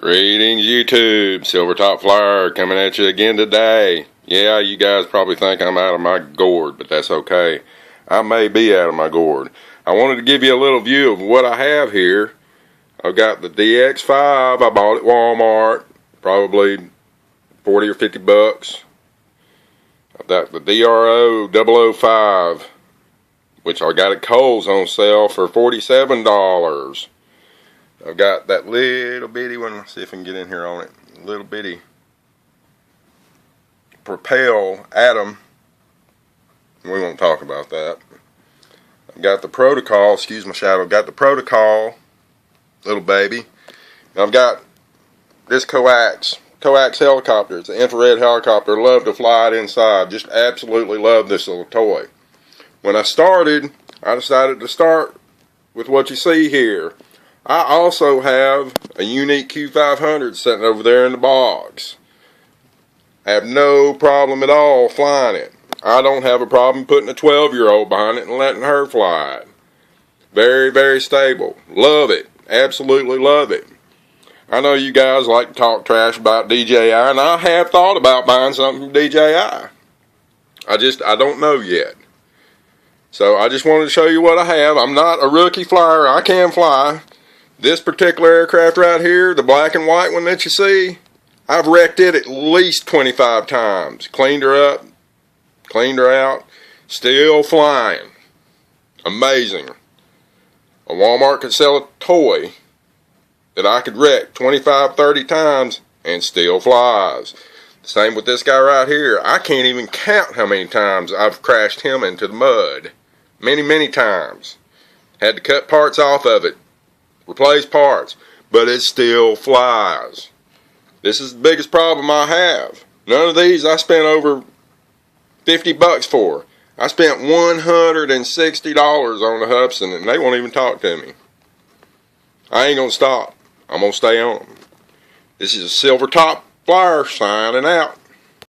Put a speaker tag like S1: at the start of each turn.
S1: Greetings YouTube, Silver Top Flyer coming at you again today. Yeah, you guys probably think I'm out of my gourd, but that's okay. I may be out of my gourd. I wanted to give you a little view of what I have here. I've got the DX5, I bought at Walmart, probably 40 or 50 bucks. I've got the DRO 005, which I got at Kohl's on sale for $47. I've got that little bitty one. Let's see if I can get in here on it. Little bitty Propel Atom. We won't talk about that. I've got the Protocol. Excuse my shadow. I've got the Protocol, little baby. And I've got this coax helicopter. It's an infrared helicopter. Love to fly it inside. Just absolutely love this little toy. When I started, I decided to start with what you see here. I also have a unique Q500 sitting over there in the box. I have no problem at all flying it. I don't have a problem putting a 12-year-old behind it and letting her fly it. Very, very stable. Love it. Absolutely love it. I know you guys like to talk trash about DJI, and I have thought about buying something from DJI. I don't know yet. So I just wanted to show you what I have. I'm not a rookie flyer. I can fly. This particular aircraft right here, the black and white one that you see, I've wrecked it at least 25 times. Cleaned her up, cleaned her out, still flying. Amazing. A Walmart could sell a toy that I could wreck 25, 30 times and still flies. Same with this guy right here. I can't even count how many times I've crashed him into the mud. Many, many times. Had to cut parts off of it. Replace parts, but it still flies. This is the biggest problem I have. None of these I spent over 50 bucks for. I spent $160 on the Hudson and they won't even talk to me. I ain't gonna stop. I'm gonna stay on them. This is a Silver Top Flyer signing out.